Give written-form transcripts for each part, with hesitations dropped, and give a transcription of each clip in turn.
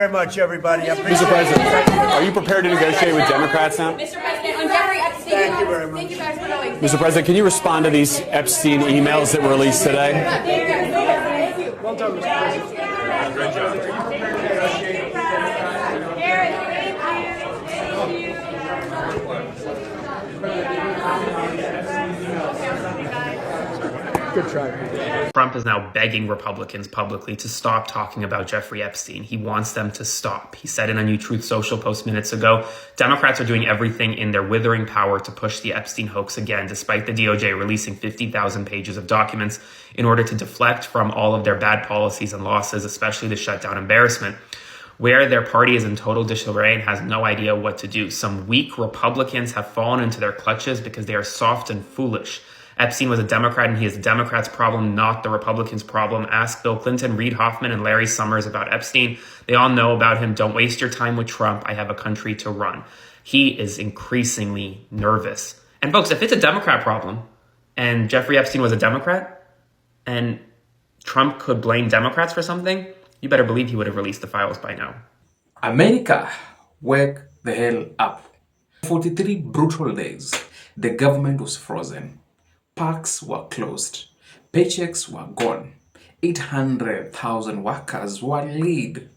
Very much, everybody. Mr. President, are you prepared to negotiate with Democrats now? Mr. President, on Jeffrey Epstein. Thank you very much. Thank you guys for knowing. Mr. President, can you respond to these Epstein emails that were released today? Thank you. Well done, Mr. President. Great job. Are you prepared to negotiate? Good try. Trump is now begging Republicans publicly to stop talking about Jeffrey Epstein. He wants them to stop. He said in a New Truth Social post minutes ago, Democrats are doing everything in their withering power to push the Epstein hoax again, despite the DOJ releasing 50,000 pages of documents in order to deflect from all of their bad policies and losses, especially the shutdown embarrassment, where their party is in total disarray and has no idea what to do. Some weak Republicans have fallen into their clutches because they are soft and foolish. Epstein was a Democrat, and he is the Democrats' problem, not the Republicans' problem. Ask Bill Clinton, Reid Hoffman, and Larry Summers about Epstein. They all know about him. Don't waste your time with Trump. I have a country to run. He is increasingly nervous. And folks, if it's a Democrat problem, and Jeffrey Epstein was a Democrat, and Trump could blame Democrats for something, you better believe he would have released the files by now. America, wake the hell up. 43 brutal days, the government was frozen. Parks were closed. Paychecks were gone. 800,000 workers were laid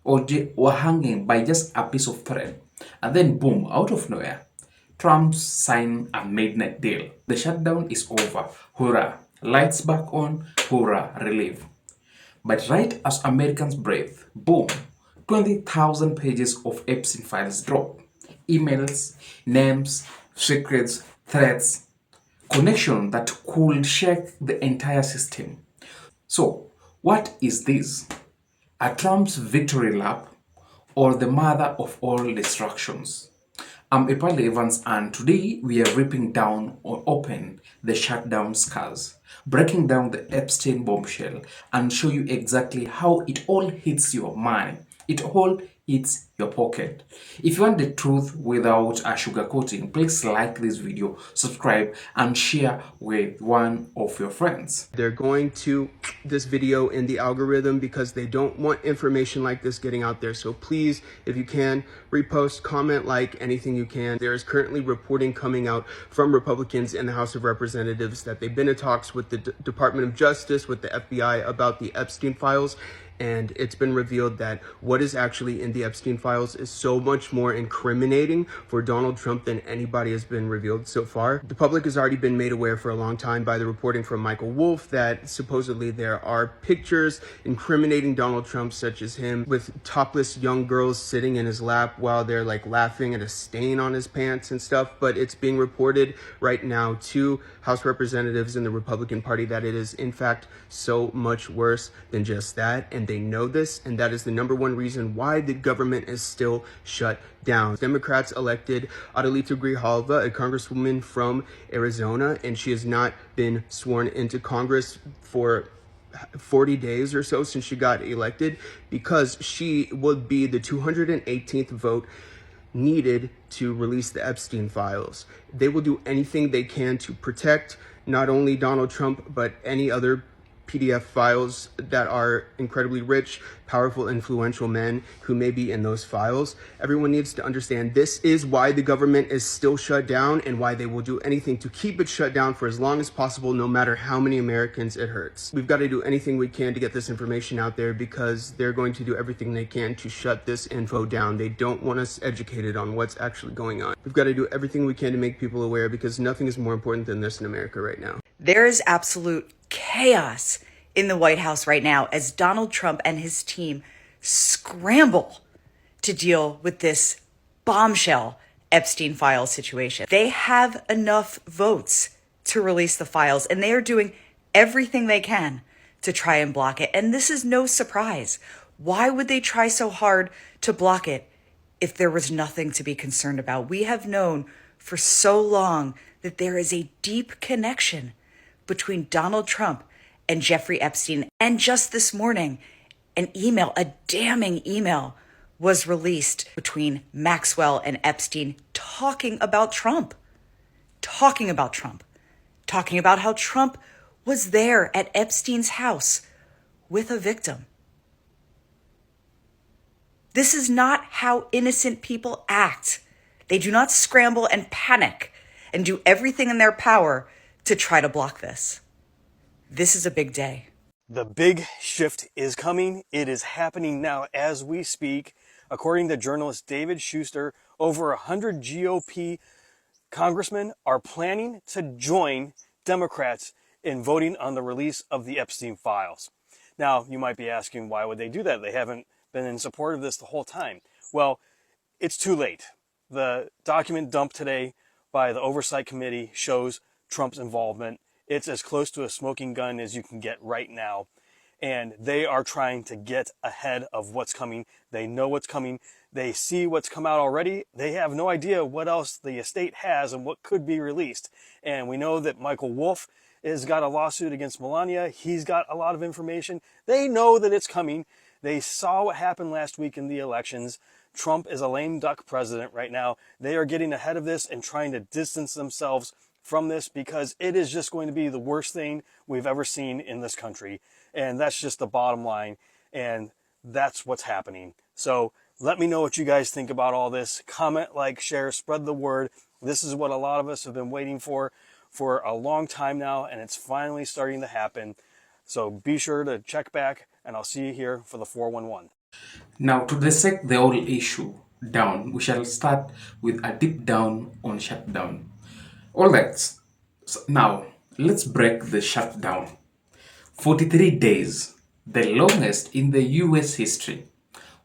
or were hanging by just a piece of thread. And then boom, out of nowhere, Trump signed a midnight deal. The shutdown is over. Hurrah. Lights back on. Hurrah. Relief. But right as Americans breathe, boom, 20,000 pages of Epstein files drop. Emails, names, secrets, threats, connection that could shake the entire system. So, what is this? A Trump's victory lap or the mother of all distractions? I'm Epale Evans, and today we are ripping down or open the shutdown scars, breaking down the Epstein bombshell, and show you exactly how it all hits your mind. It all hits your pocket. If you want the truth without a sugarcoating, please like this video, subscribe, and share with one of your friends. They're going to this video in the algorithm because they don't want information like this getting out there. So please, if you can, repost, comment, like, anything you can. There is currently reporting coming out from Republicans in the House of Representatives that they've been in talks with the Department of Justice, with the FBI about the Epstein files. And it's been revealed that what is actually in the Epstein files is so much more incriminating for Donald Trump than anybody has been revealed so far. The public has already been made aware for a long time by the reporting from Michael Wolff that supposedly there are pictures incriminating Donald Trump, such as him with topless young girls sitting in his lap while they're like laughing at a stain on his pants and stuff. But it's being reported right now to House representatives in the Republican Party that it is in fact so much worse than just that. And they know this, and that is the number one reason why the government is still shut down. Democrats elected Adelita Grijalva, a congresswoman from Arizona, and she has not been sworn into Congress for 40 days or so since she got elected, because she would be the 218th vote needed to release the Epstein files. They will do anything they can to protect not only Donald Trump, but any other PDF files that are incredibly rich, powerful, influential men who may be in those files. Everyone needs to understand this is why the government is still shut down and why they will do anything to keep it shut down for as long as possible, no matter how many Americans it hurts. We've got to do anything we can to get this information out there because they're going to do everything they can to shut this info down. They don't want us educated on what's actually going on. We've got to do everything we can to make people aware because nothing is more important than this in America right now. There is absolute chaos in the White House right now as Donald Trump and his team scramble to deal with this bombshell Epstein file situation. They have enough votes to release the files, and they are doing everything they can to try and block it. And this is no surprise. Why would they try so hard to block it if there was nothing to be concerned about? We have known for so long that there is a deep connection between Donald Trump and Jeffrey Epstein. And just this morning, an email, a damning email, was released between Maxwell and Epstein talking about Trump, talking about how Trump was there at Epstein's house with a victim. This is not how innocent people act. They do not scramble and panic and do everything in their power to try to block this. This is a big day. The big shift is coming. It is happening now as we speak. According to journalist David Schuster, over 100 GOP congressmen are planning to join Democrats in voting on the release of the Epstein files. Now, you might be asking, why would they do that? They haven't been in support of this the whole time. Well, it's too late. The document dumped today by the Oversight Committee shows Trump's involvement. It's as close to a smoking gun as you can get right now. And they are trying to get ahead of what's coming. They know what's coming. They see what's come out already. They have no idea what else the estate has and what could be released. And we know that Michael Wolff has got a lawsuit against Melania. He's got a lot of information. They know that it's coming. They saw what happened last week in the elections. Trump is a lame duck president right now. They are getting ahead of this and trying to distance themselves from this because it is just going to be the worst thing we've ever seen in this country. And that's just the bottom line. And that's what's happening. So let me know what you guys think about all this. Comment, like, share, spread the word. This is what a lot of us have been waiting for a long time now, and it's finally starting to happen. So be sure to check back, and I'll see you here for the 411. Now, to dissect the whole issue down, we shall start with a deep down on shutdown. All right, so now let's break the shutdown. 43 days, the longest in the US history.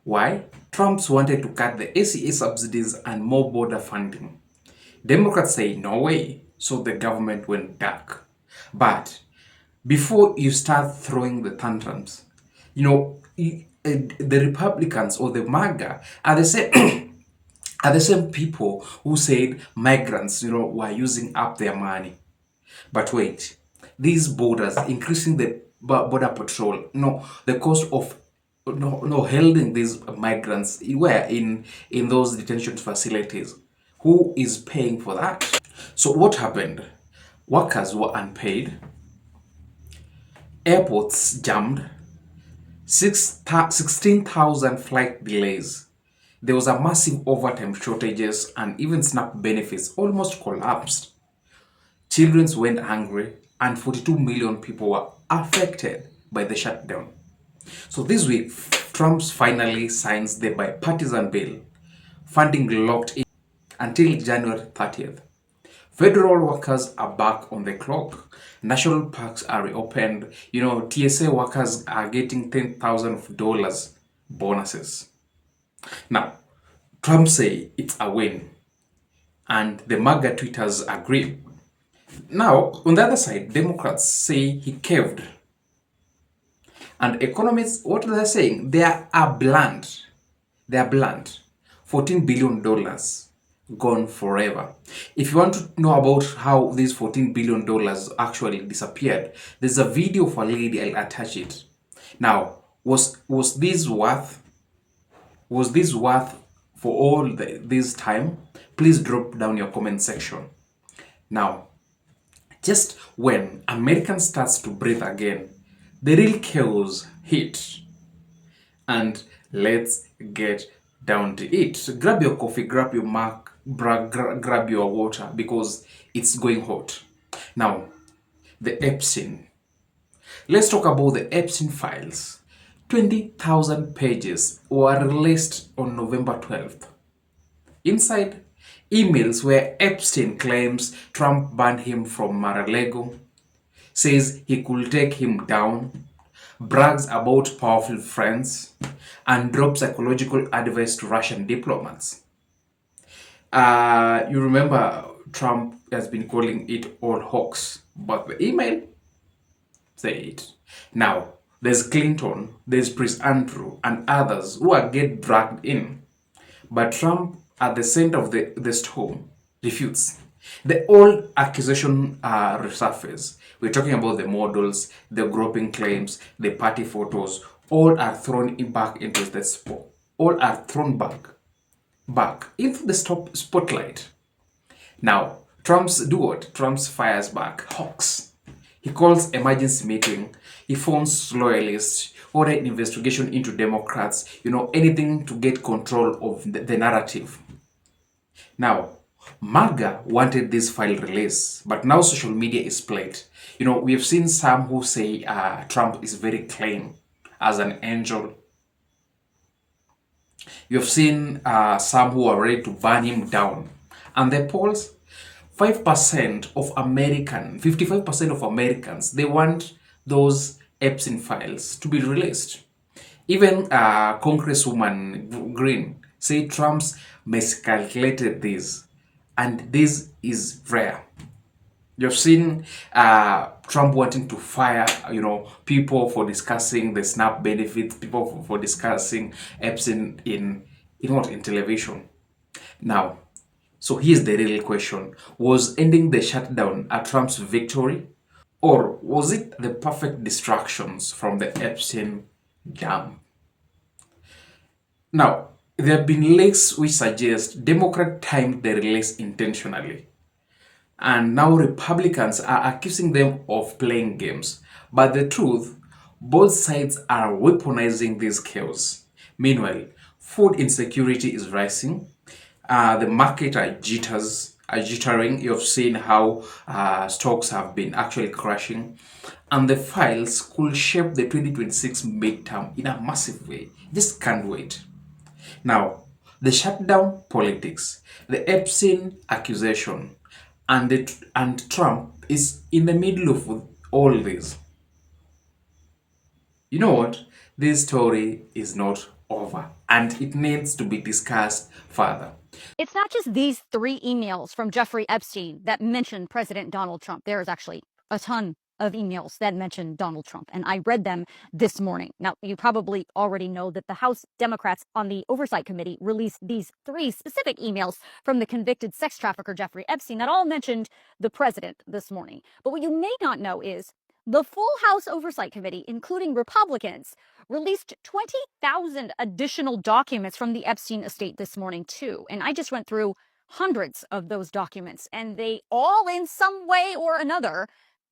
Why? Trump's wanted to cut the ACA subsidies and more border funding. Democrats say no way, so the government went dark. But before you start throwing the tantrums, the Republicans or the MAGA are the same are the same people who said migrants, were using up their money. But wait, these borders, increasing the border patrol, the cost of holding these migrants were in those detention facilities. Who is paying for that? So what happened? Workers were unpaid. Airports jammed. 16,000 flight delays. There was a massive overtime shortages and even SNAP benefits almost collapsed. Children went hungry and 42 million people were affected by the shutdown. So this week, Trump finally signs the bipartisan bill, funding locked in until January 30th. Federal workers are back on the clock. National parks are reopened. TSA workers are getting $10,000 bonuses. Now, Trump say it's a win, and the MAGA tweeters agree. Now, on the other side, Democrats say he caved. And economists, what they're saying, they are blunt. They are blunt. $14 billion gone forever. If you want to know about how these $14 billion actually disappeared, there's a video of a lady. I'll attach it. Now, was this worth for all this time? Please drop down your comment section. Now, just when America starts to breathe again, the real chaos hit. And let's get down to it. Grab your coffee, grab your mug, grab your water, because it's going hot. Now, the Epstein. Let's talk about the Epstein files. 20,000 pages were released on November 12th. Inside, emails where Epstein claims Trump banned him from Mar-a-Lago, says he could take him down, brags about powerful friends, and drops psychological advice to Russian diplomats. You remember Trump has been calling it all hoax, but the email say it. Now, there's Clinton, there's Prince Andrew, and others who are get dragged in. But Trump, at the center of the storm, refutes. The old accusation resurface. We're talking about the models, the groping claims, the party photos. All are thrown back into the spot. All are thrown back into the spotlight. Now, Trump's do what? Trump's fires back. Hawks. He calls emergency meeting. He phones loyalists order an investigation into Democrats, anything to get control of the narrative. Now, MAGA wanted this file released, but now social media is split. We have seen some who say Trump is very clean as an angel. You've seen some who are ready to burn him down. And the polls, 55% of Americans, they want those Epstein files to be released. Even Congresswoman Green said Trump's miscalculated this, and this is rare. You've seen Trump wanting to fire, people for discussing the SNAP benefits, people for discussing Epstein in television. Now, so here's the real question: was ending the shutdown a Trump's victory, or was it the perfect distractions from the Epstein dam? Now, there have been leaks which suggest Democrats timed the release intentionally. And now Republicans are accusing them of playing games. But the truth, both sides are weaponizing this chaos. Meanwhile, food insecurity is rising. The market are jittering. You've seen how stocks have been actually crashing. And the files could shape the 2026 midterm in a massive way. Just can't wait. Now, the shutdown politics, the Epstein accusation, and Trump is in the middle of all this. You know what? This story is not over, and it needs to be discussed further. It's not just these 3 emails from Jeffrey Epstein that mention President Donald Trump. There is actually a ton of emails that mention Donald Trump, and I read them this morning. Now, you probably already know that the House Democrats on the Oversight Committee released these 3 specific emails from the convicted sex trafficker Jeffrey Epstein that all mentioned the president this morning. But what you may not know is the full House Oversight Committee, including Republicans, released 20,000 additional documents from the Epstein estate this morning, too. And I just went through hundreds of those documents, and they all, in some way or another,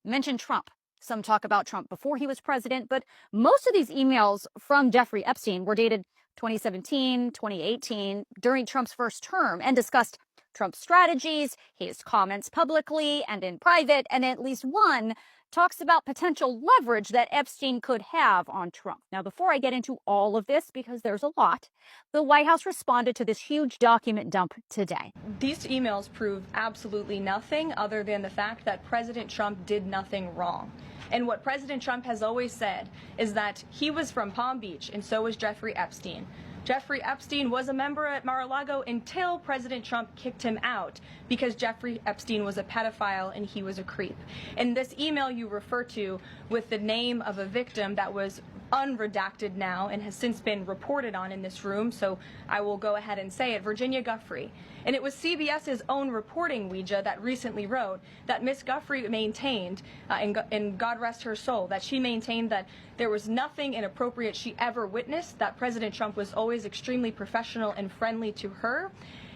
mention Trump. Some talk about Trump before he was president, but most of these emails from Jeffrey Epstein were dated 2017, 2018, during Trump's first term, and discussed Trump's strategies, his comments publicly and in private, and at least one talks about potential leverage that Epstein could have on Trump. Now, before I get into all of this, because there's a lot, the White House responded to this huge document dump today. These emails prove absolutely nothing other than the fact that President Trump did nothing wrong. And what President Trump has always said is that he was from Palm Beach, and so was Jeffrey Epstein. Jeffrey Epstein was a member at Mar-a-Lago until President Trump kicked him out because Jeffrey Epstein was a pedophile and he was a creep. And this email you refer to with the name of a victim that was unredacted now and has since been reported on in this room, so I will go ahead and say it, Virginia Giuffre. And it was CBS's own reporting, Ouija, that recently wrote that Miss Giuffre maintained, and God rest her soul, that she maintained that there was nothing inappropriate she ever witnessed, that President Trump was always extremely professional and friendly to her.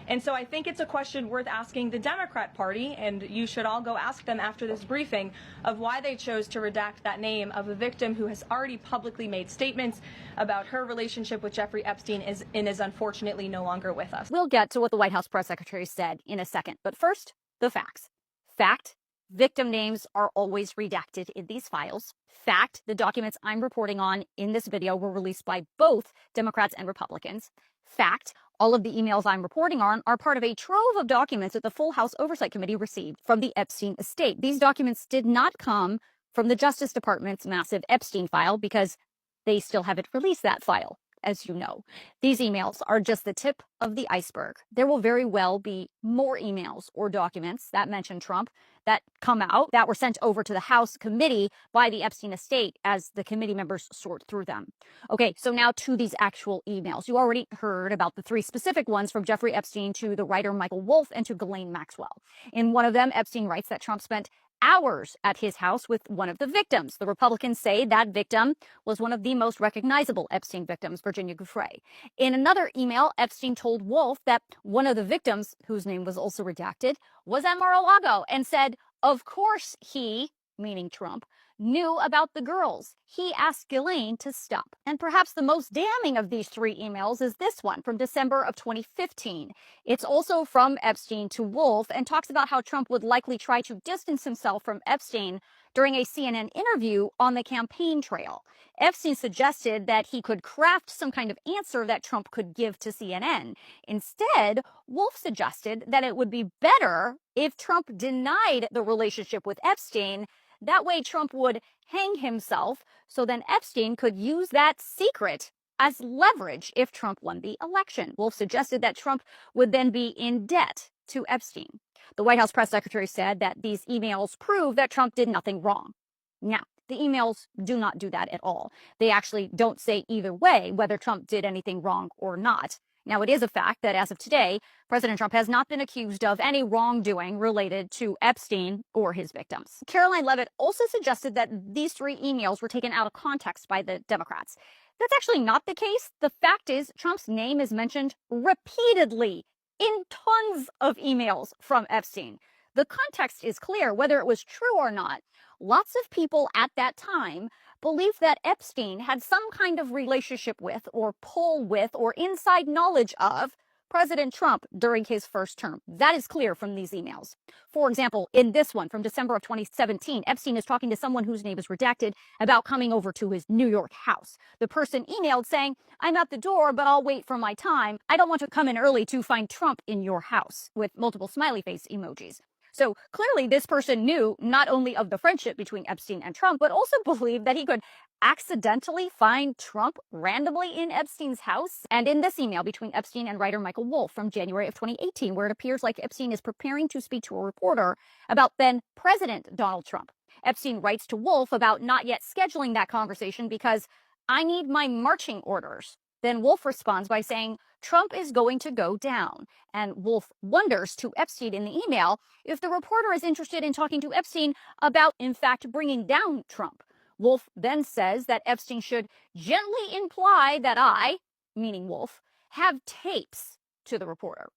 And so I think it's a question worth asking the Democrat Party, and you should all go ask them after this briefing, of why they chose to redact that name of a victim who has already publicly made statements about her relationship with Jeffrey Epstein and is unfortunately no longer with us. We'll get to what the White House press secretary said in a second, but first, the facts. Fact, victim names are always redacted in these files. Fact, the documents I'm reporting on in this video were released by both Democrats and Republicans. Fact, all of the emails I'm reporting on are part of a trove of documents that the full House Oversight Committee received from the Epstein estate. These documents did not come from the Justice Department's massive Epstein file because they still haven't released that file, as you know. These emails are just the tip of the iceberg. There will very well be more emails or documents that mention Trump that come out that were sent over to the House committee by the Epstein estate as the committee members sort through them. Okay, so now to these actual emails. You already heard about the 3 specific ones from Jeffrey Epstein to the writer Michael Wolff and to Ghislaine Maxwell. In one of them, Epstein writes that Trump spent hours at his house with one of the victims. The Republicans say that victim was one of the most recognizable Epstein victims, Virginia Giuffre. In another email, Epstein told Wolff that one of the victims, whose name was also redacted, was at Mar-a-Lago and said, of course he, meaning Trump, knew about the girls. He asked Ghislaine to stop. And perhaps the most damning of these 3 emails is this one from December of 2015. It's also from Epstein to Wolf and talks about how Trump would likely try to distance himself from Epstein during a CNN interview on the campaign trail. Epstein suggested that he could craft some kind of answer that Trump could give to CNN. Instead, Wolf suggested that it would be better if Trump denied the relationship with Epstein. That way, Trump would hang himself, so then Epstein could use that secret as leverage if Trump won the election. Wolf suggested that Trump would then be in debt to Epstein. The White House press secretary said that these emails prove that Trump did nothing wrong. Now, the emails do not do that at all. They actually don't say either way whether Trump did anything wrong or not. Now, it is a fact that as of today, President Trump has not been accused of any wrongdoing related to Epstein or his victims. Caroline Leavitt also suggested that these 3 emails were taken out of context by the Democrats. That's actually not the case. The fact is, Trump's name is mentioned repeatedly in tons of emails from Epstein. The context is clear, whether it was true or not. Lots of people at that time believed that Epstein had some kind of relationship with, or pull with, or inside knowledge of President Trump during his first term. That is clear from these emails. For example, in this one from December of 2017, Epstein is talking to someone whose name is redacted about coming over to his New York house. The person emailed saying, "I'm at the door, but I'll wait for my time. I don't want to come in early to find Trump in your house," with multiple smiley face emojis. So clearly this person knew not only of the friendship between Epstein and Trump, but also believed that he could accidentally find Trump randomly in Epstein's house. And in this email between Epstein and writer Michael Wolff from January of 2018, where it appears like Epstein is preparing to speak to a reporter about then President Donald Trump. Epstein writes to Wolff about not yet scheduling that conversation because "I need my marching orders." Then Wolff responds by saying, "Trump is going to go down." And Wolff wonders to Epstein in the email if the reporter is interested in talking to Epstein about, in fact, bringing down Trump. Wolff then says that Epstein should gently imply that I, meaning Wolff, have tapes to the reporter.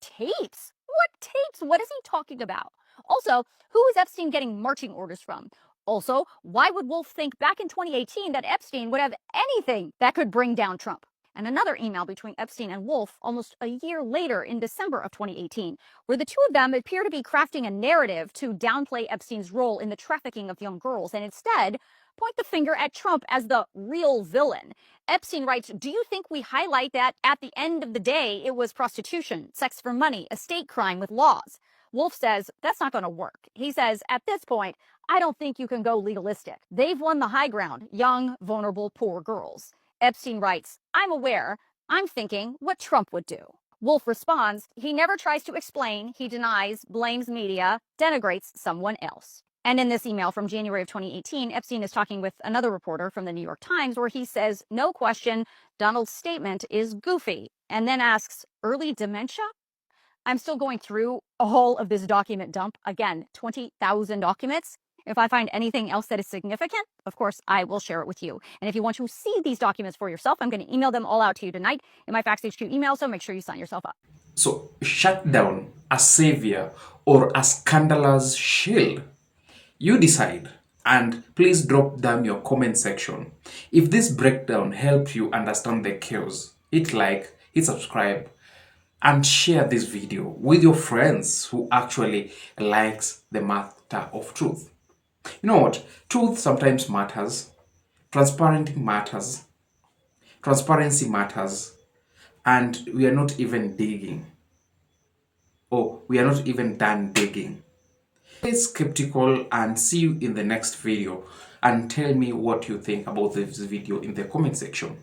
Tapes? What tapes? What is he talking about? Also, who is Epstein getting marching orders from? Also, why would Wolff think back in 2018 that Epstein would have anything that could bring down Trump? And another email between Epstein and Wolff almost a year later in December of 2018, where the two of them appear to be crafting a narrative to downplay Epstein's role in the trafficking of young girls and instead point the finger at Trump as the real villain. Epstein writes, "Do you think we highlight that at the end of the day it was prostitution, sex for money, a state crime with laws?" Wolff says that's not going to work. He says, "At this point, I don't think you can go legalistic. They've won the high ground, young, vulnerable, poor girls." Epstein writes, "I'm aware. I'm thinking what Trump would do." Wolff responds, "He never tries to explain. He denies, blames media, denigrates someone else." And in this email from January of 2018, Epstein is talking with another reporter from the New York Times where he says, "No question, Donald's statement is goofy," and then asks, "Early dementia?" I'm still going through all of this document dump. Again, 20,000 documents. If I find anything else that is significant, of course, I will share it with you. And if you want to see these documents for yourself, I'm going to email them all out to you tonight in my Facts HQ email, so make sure you sign yourself up. So, Shutdown, a savior or a scandalous shield? You decide. And please drop down your comment section. If this breakdown helped you understand the chaos, hit like, hit subscribe, and share this video with your friends who actually likes the matter of truth. You know what? Truth sometimes matters. Transparency matters. Transparency matters. And we are not even digging. Oh, we are not even done digging. Stay skeptical and see you in the next video. And tell me what you think about this video in the comment section.